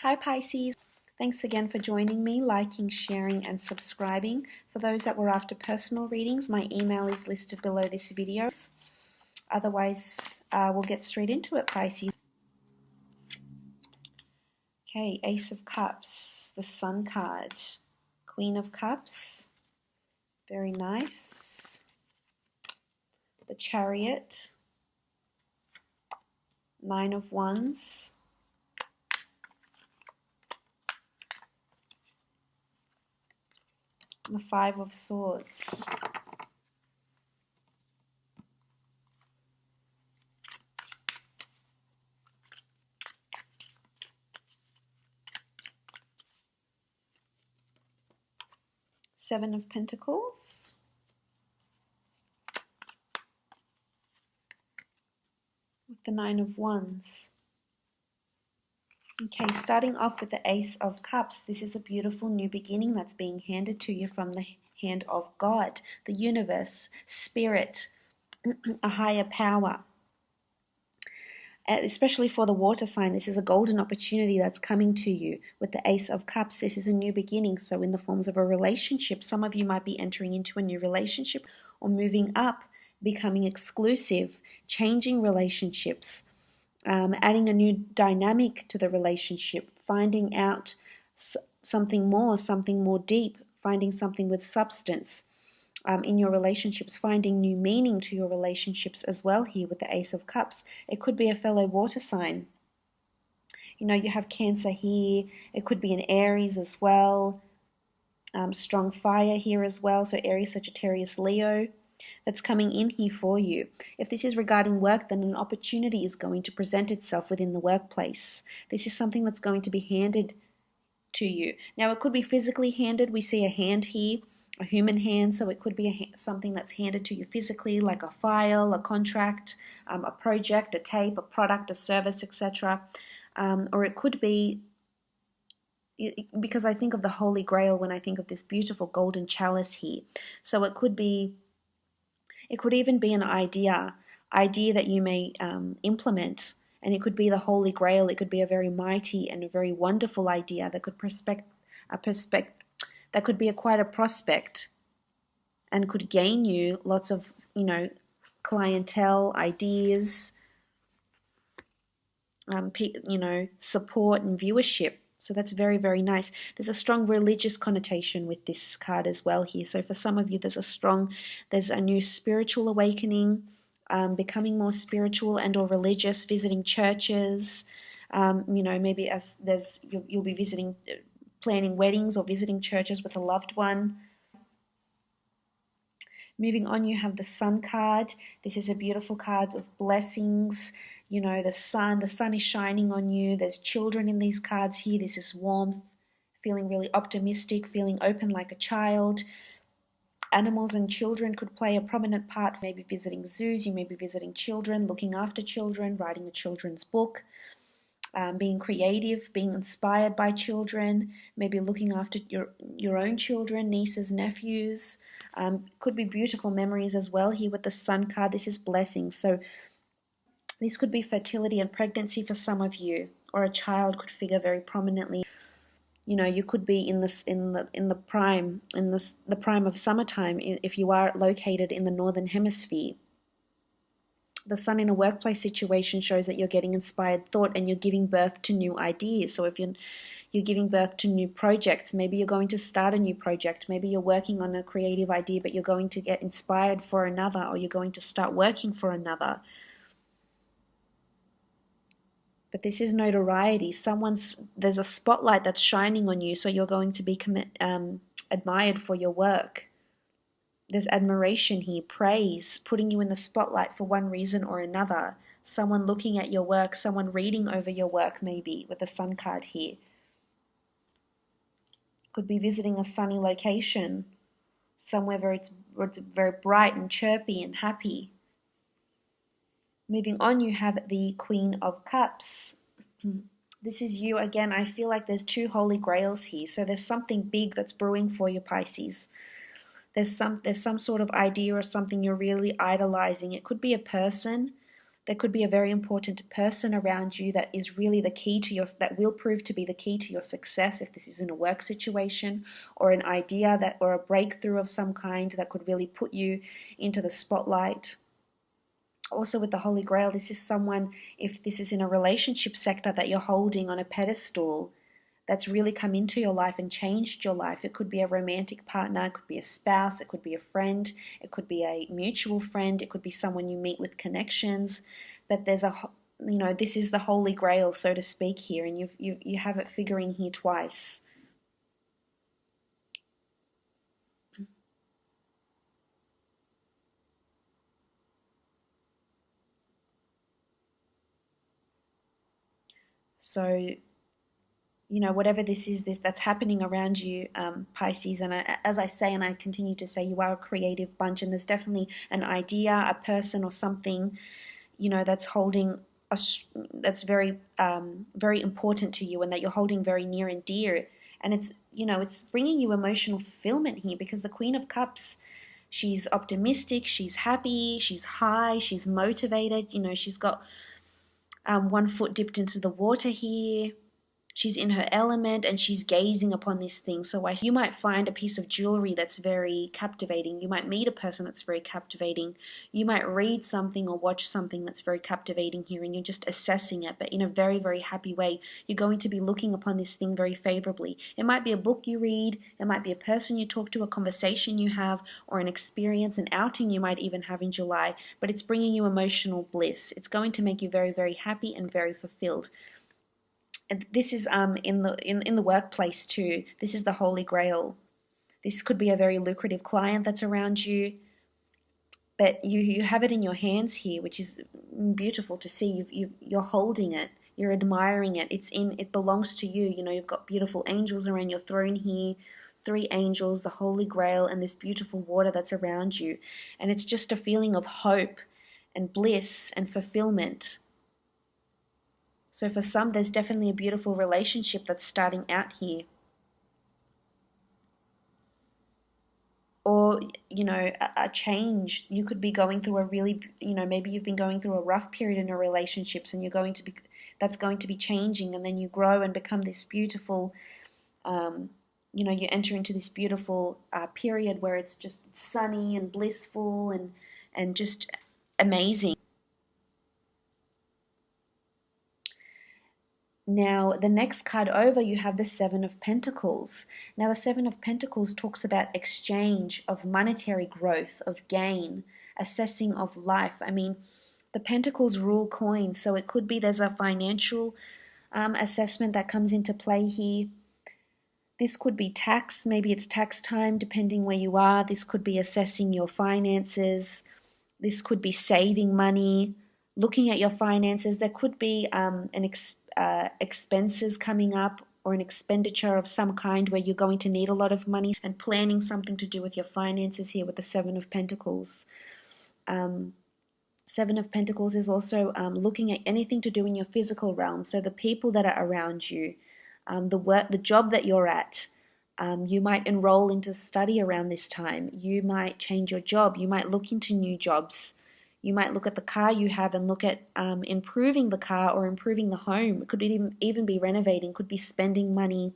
Hi Pisces, thanks again for joining me, liking, sharing and subscribing. For those that were after personal readings, my email is listed below this video. Otherwise, we'll get straight into it, Pisces. Okay, Ace of Cups, the Sun card, Queen of Cups, very nice, the Chariot, Nine of Wands, the Five of Swords. Seven of Pentacles, with the Nine of Wands. Okay, starting off with the Ace of Cups, this is a beautiful new beginning that's being handed to you from the hand of God, the universe, spirit, a higher power. Especially for the water sign, this is a golden opportunity that's coming to you. With the Ace of Cups, this is a new beginning, so in the forms of a relationship. Some of you might be entering into a new relationship or moving up, becoming exclusive, changing relationships. Adding a new dynamic to the relationship, finding out something more deep, finding something with substance in your relationships, finding new meaning to your relationships as well here with the Ace of Cups. It could be a fellow water sign. You know, you have Cancer here. It could be an Aries as well. Strong fire here as well. So Aries, Sagittarius, Leo. That's coming in here for you. If this is regarding work, then an opportunity is going to present itself within the workplace. This is something that's going to be handed to you. Now, it could be physically handed. We see a hand here, a human hand, so it could be something that's handed to you physically, like a file, a contract, a project, a tape, a product, a service, etc. Or it could be, because I think of the Holy Grail when I think of this beautiful golden chalice here. So it could be, it could even be an idea that you may implement, and it could be the Holy Grail. It could be a very mighty and a very wonderful idea that could that could be quite a prospect and could gain you lots of, clientele, ideas, support and viewership. So that's very, very nice. There's a strong religious connotation with this card as well here. So for some of you, there's a new spiritual awakening, becoming more spiritual and or religious, visiting churches. Maybe you'll be visiting, planning weddings or visiting churches with a loved one. Moving on, you have the Sun card. This is a beautiful card of blessings. You know, the sun is shining on you. There's children in these cards here. This is warmth, feeling really optimistic, feeling open like a child. Animals and children could play a prominent part. Maybe visiting zoos, you may be visiting children, looking after children, writing a children's book, being creative, being inspired by children, maybe looking after your own children, nieces, nephews. Could be beautiful memories as well here with the Sun card. This is blessings. So this could be fertility and pregnancy for some of you, or a child could figure very prominently. You know, you could be in the prime of summertime if you are located in the northern hemisphere. The Sun in a workplace situation shows that you're getting inspired thought and you're giving birth to new ideas. So if you're giving birth to new projects, maybe you're going to start a new project, maybe you're working on a creative idea, but you're going to get inspired for another, or you're going to start working for another. But this is notoriety. There's a spotlight that's shining on you, so you're going to be admired for your work. There's admiration here, praise, putting you in the spotlight for one reason or another. Someone looking at your work, someone reading over your work maybe, with the Sun card here. Could be visiting a sunny location, somewhere where it's very bright and chirpy and happy. Moving on, you have the Queen of Cups. This is you again. I feel like there's two holy grails here. So there's something big that's brewing for you, Pisces. There's some sort of idea or something you're really idolizing. It could be a person. There could be a very important person around you that is really the key to that will prove to be the key to your success, if this is in a work situation, or an idea that, or a breakthrough of some kind that could really put you into the spotlight. Also with the Holy Grail, this is someone, if this is in a relationship sector, that you're holding on a pedestal, that's really come into your life and changed your life. It could be a romantic partner, it could be a spouse, it could be a friend, it could be a mutual friend, it could be someone you meet with connections. But there's this is the Holy Grail, so to speak, here, and you have it figuring here twice. So, whatever this is, that's happening around you, Pisces, and as I say, and I continue to say, you are a creative bunch, and there's definitely an idea, a person, or something, that's holding that's very, very important to you, and that you're holding very near and dear, and it's bringing you emotional fulfillment here, because the Queen of Cups, she's optimistic, she's happy, she's high, she's motivated. She's got one foot dipped into the water here. She's in her element and she's gazing upon this thing. So you might find a piece of jewelry that's very captivating. You might meet a person that's very captivating. You might read something or watch something that's very captivating here, and you're just assessing it, but in a very, very happy way. You're going to be looking upon this thing very favorably. It might be a book you read, it might be a person you talk to, a conversation you have, or an experience, an outing you might even have in July, but it's bringing you emotional bliss. It's going to make you very, very happy and very fulfilled. And this is in the workplace too. This is the Holy Grail. This could be a very lucrative client that's around you, but you have it in your hands here, which is beautiful to see. You're holding it, you're admiring it. It belongs to you. You've got beautiful angels around your throne here, 3 angels, the Holy Grail, and this beautiful water that's around you, and it's just a feeling of hope and bliss and fulfillment. So for some, there's definitely a beautiful relationship that's starting out here. Or, a change. You could be going through a really, maybe you've been going through a rough period in your relationships, and that's going to be changing, and then you grow and become this beautiful, you enter into this beautiful period where it's just sunny and blissful and just amazing. Now, the next card over, you have the Seven of Pentacles. Now, the Seven of Pentacles talks about exchange, of monetary growth, of gain, assessing of life. I mean, the Pentacles rule coins, so it could be there's a financial assessment that comes into play here. This could be tax. Maybe it's tax time, depending where you are. This could be assessing your finances. This could be saving money, looking at your finances. There could be expenses coming up, or an expenditure of some kind where you're going to need a lot of money, and planning something to do with your finances here with the Seven of Pentacles. Seven of Pentacles is also looking at anything to do in your physical realm. So the people that are around you, the job that you're at. You might enroll into study around this time. You might change your job. You might look into new jobs. You might look at the car you have and look at improving the car or improving the home. It could even be renovating, could be spending money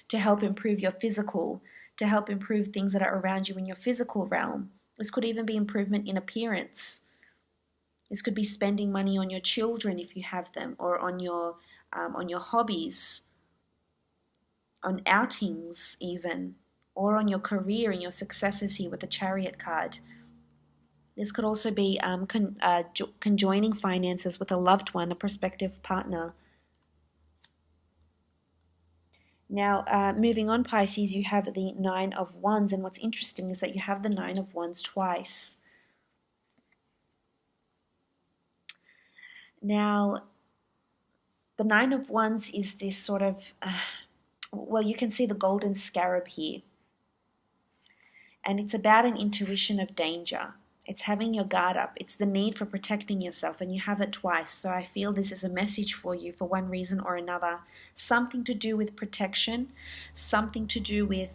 to help improve your physical, to help improve things that are around you in your physical realm. This could even be improvement in appearance. This could be spending money on your children if you have them, or on your hobbies, on outings even, or on your career and your successes here with the Chariot card. This could also be conjoining finances with a loved one, a prospective partner. Now, moving on, Pisces, you have the Nine of Wands, and what's interesting is that you have the Nine of Wands twice. Now, the Nine of Wands is this sort of, well, you can see the golden scarab here. And it's about an intuition of danger. It's having your guard up. It's the need for protecting yourself, and you have it twice. So I feel this is a message for you for one reason or another. Something to do with protection, something to do with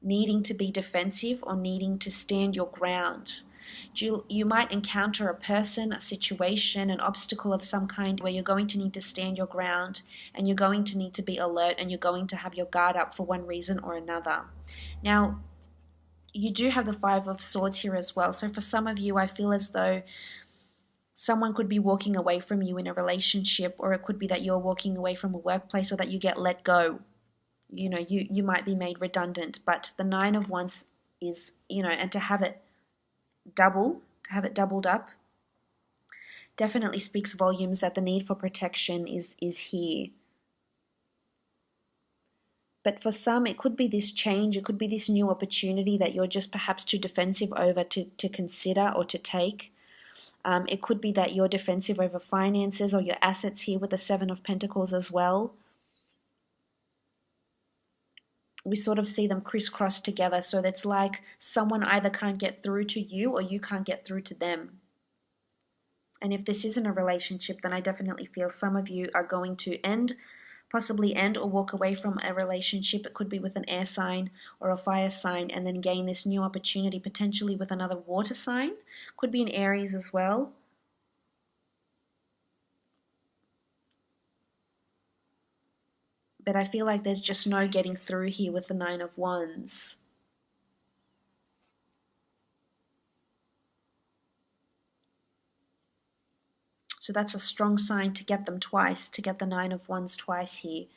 needing to be defensive or needing to stand your ground. You might encounter a person, a situation, an obstacle of some kind where you're going to need to stand your ground, and you're going to need to be alert, and you're going to have your guard up for one reason or another. Now, you do have the Five of Swords here as well. So for some of you, I feel as though someone could be walking away from you in a relationship, or it could be that you're walking away from a workplace, or that you get let go. You might be made redundant, but the Nine of Wands is, and to have it doubled up, definitely speaks volumes that the need for protection is here. But for some, it could be this change, it could be this new opportunity that you're just perhaps too defensive over to consider or to take. It could be that you're defensive over finances or your assets here with the Seven of Pentacles as well. We sort of see them crisscross together, so that's like someone either can't get through to you or you can't get through to them. And if this isn't a relationship, then I definitely feel some of you are going to possibly end or walk away from a relationship. It could be with an air sign or a fire sign, and then gain this new opportunity potentially with another water sign. Could be an Aries as well. But I feel like there's just no getting through here with the Nine of Wands. So that's a strong sign to get them twice, to get the Nine of Wands twice here.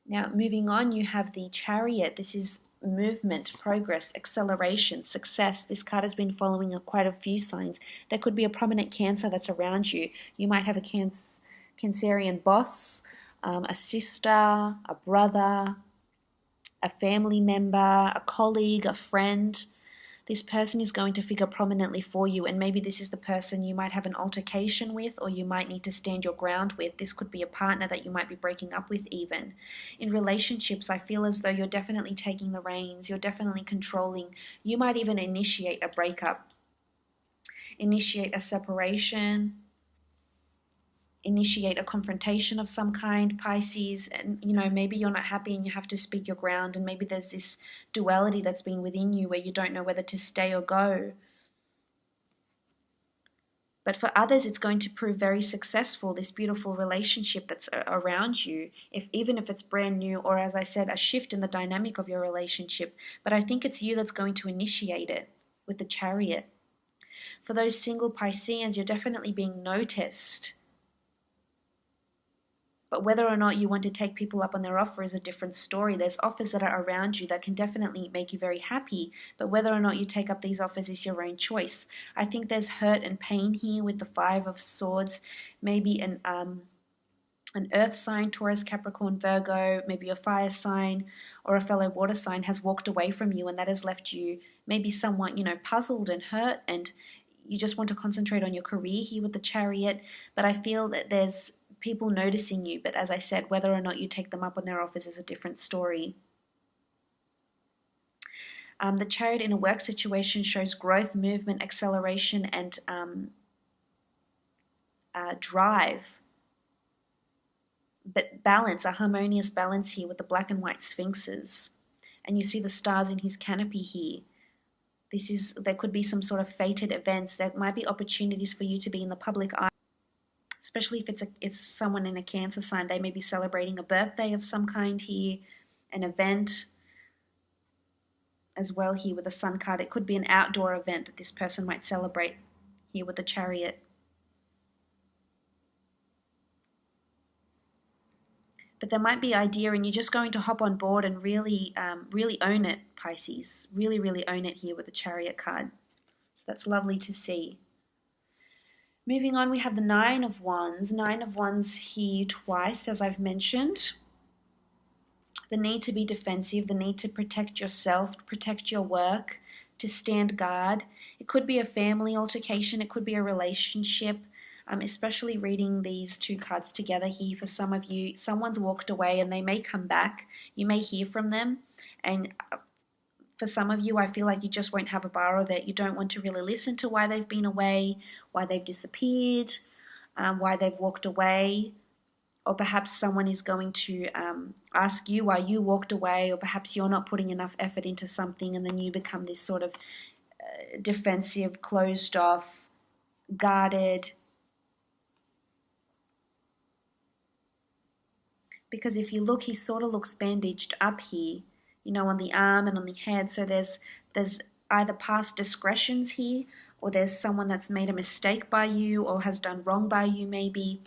Now, moving on, you have the Chariot. This is movement, progress, acceleration, success. This card has been following quite a few signs. There could be a prominent Cancer that's around you. You might have a Cancerian boss, a sister, a brother, a family member, a colleague, a friend. This person is going to figure prominently for you, and maybe this is the person you might have an altercation with, or you might need to stand your ground with. This could be a partner that you might be breaking up with even. In relationships, I feel as though you're definitely taking the reins, you're definitely controlling. You might even initiate a breakup, initiate a separation, initiate a confrontation of some kind, Pisces, and maybe you're not happy and you have to speak your ground, and maybe there's this duality that's been within you where you don't know whether to stay or go. But for others, it's going to prove very successful, this beautiful relationship that's around you, even if it's brand new, or as I said, a shift in the dynamic of your relationship. But I think it's you that's going to initiate it with the Chariot. For those single Pisceans, you're definitely being noticed. But whether or not you want to take people up on their offer is a different story. There's offers that are around you that can definitely make you very happy, but whether or not you take up these offers is your own choice. I think there's hurt and pain here with the Five of Swords. Maybe an earth sign, Taurus, Capricorn, Virgo, maybe a fire sign or a fellow water sign has walked away from you, and that has left you maybe somewhat, puzzled and hurt, and you just want to concentrate on your career here with the Chariot. But I feel that there's people noticing you, but as I said, whether or not you take them up on their offers is a different story. The Chariot in a work situation shows growth, movement, acceleration, and drive. But balance, a harmonious balance here with the black and white sphinxes. And you see the stars in his canopy here. There could be some sort of fated events. There might be opportunities for you to be in the public eye, especially if it's someone in a Cancer sign. They may be celebrating a birthday of some kind here, an event as well here with the Sun card. It could be an outdoor event that this person might celebrate here with the Chariot. But there might be idea, and you're just going to hop on board and really own it, Pisces. Really, really own it here with the Chariot card. So that's lovely to see. Moving on, we have the Nine of Wands. Nine of Wands here twice, as I've mentioned. The need to be defensive, the need to protect yourself, protect your work, to stand guard. It could be a family altercation, it could be a relationship. Especially reading these two cards together here, for some of you, someone's walked away and they may come back. You may hear from them, and for some of you, I feel like you just won't have a bar of it. You don't want to really listen to why they've been away, why they've disappeared, why they've walked away. or perhaps someone is going to ask you why you walked away, or perhaps you're not putting enough effort into something, and then you become this sort of defensive, closed off, guarded. Because if you look, he sort of looks bandaged up here, you know, on the arm and on the head. So there's either past discretions here, or there's someone that's made a mistake by you or has done wrong by you maybe,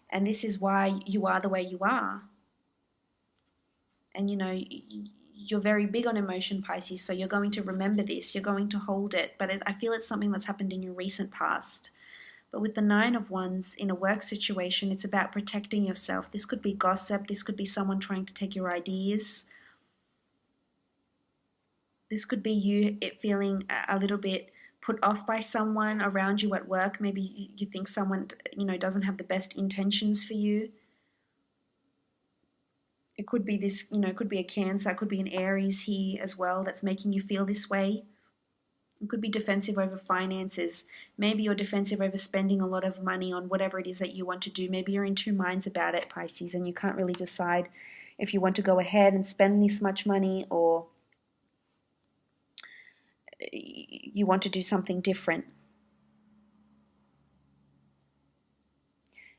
and this is why you are the way you are. And you know, you're very big on emotion, Pisces, so you're going to remember this, you're going to hold it, but I feel it's something that's happened in your recent past. But with the Nine of Wands in a work situation, it's about protecting yourself. This could be gossip, this could be someone trying to take your ideas. This could be you feeling a little bit put off by someone around you at work. Maybe you think someone, you know, doesn't have the best intentions for you. It could be this, you know, it could be a Cancer, it could be an Aries here as well that's making you feel this way. It could be defensive over finances. Maybe you're defensive over spending a lot of money on whatever it is that you want to do. Maybe you're in two minds about it, Pisces, and you can't really decide if you want to go ahead and spend this much money, or you want to do something different.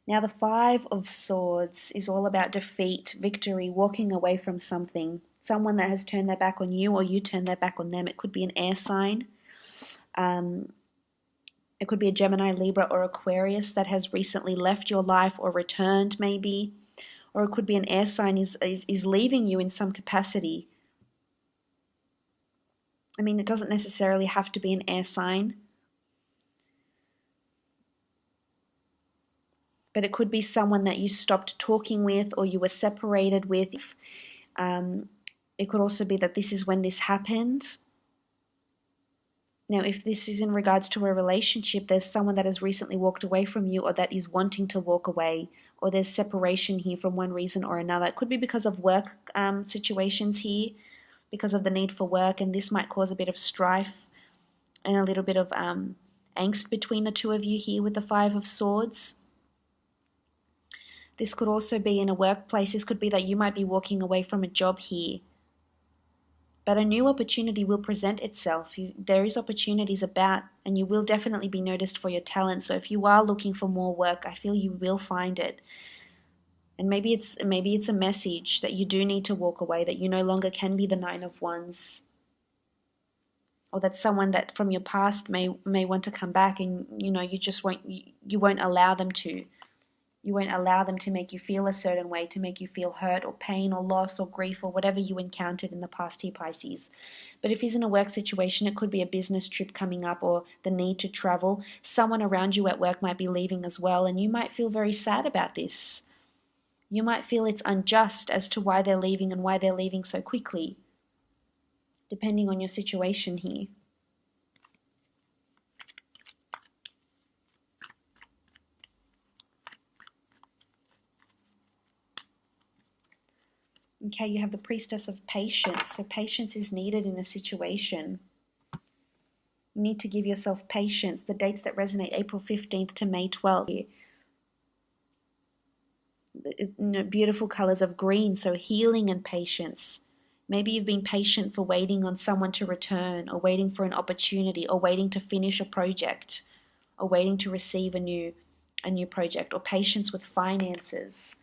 Now the Five of Swords is all about defeat, victory, walking away from something. Someone that has turned their back on you, or you turn their back on them. It could be an air sign. It could be a Gemini, Libra, or Aquarius that has recently left your life or returned maybe. Or it could be an air sign is leaving you in some capacity. I mean, it doesn't necessarily have to be an air sign. But it could be someone that you stopped talking with, or you were separated with. It could also be that this is when this happened. Now, if this is in regards to a relationship, there's someone that has recently walked away from you, or that is wanting to walk away, or there's separation here from one reason or another. It could be because of work situations here, because of the need for work, and this might cause a bit of strife and a little bit of angst between the two of you here with the Five of Swords. This could also be in a workplace. This could be that you might be walking away from a job here, but a new opportunity will present itself. There is opportunities about, and you will definitely be noticed for your talent. So if you are looking for more work, I feel you will find it. And maybe it's a message that you do need to walk away, that you no longer can be the Nine of Wands, or that someone that from your past may want to come back, and you know you won't allow them to. You won't allow them to make you feel a certain way, to make you feel hurt or pain or loss or grief or whatever you encountered in the past here, Pisces. But if he's in a work situation, it could be a business trip coming up, or the need to travel. Someone around you at work might be leaving as well, and you might feel very sad about this. You might feel it's unjust as to why they're leaving and why they're leaving so quickly, depending on your situation here. Okay, you have the Priestess of Patience. So patience is needed in a situation. You need to give yourself patience. The dates that resonate, April 15th to May 12th. Beautiful colors of green, so healing and patience. Maybe you've been patient for waiting on someone to return, or waiting for an opportunity, or waiting to finish a project, or waiting to receive a new project, or patience with finances.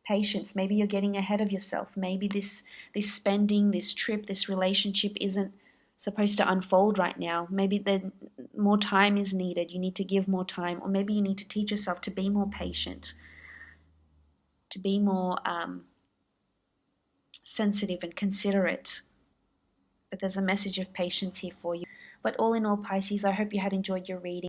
Patience. Maybe you're getting ahead of yourself. Maybe this spending, this trip, this relationship isn't supposed to unfold right now. Maybe more time is needed. You need to give more time, or maybe you need to teach yourself to be more patient, to be more sensitive and considerate. But there's a message of patience here for you. But all in all, Pisces, I hope you had enjoyed your reading.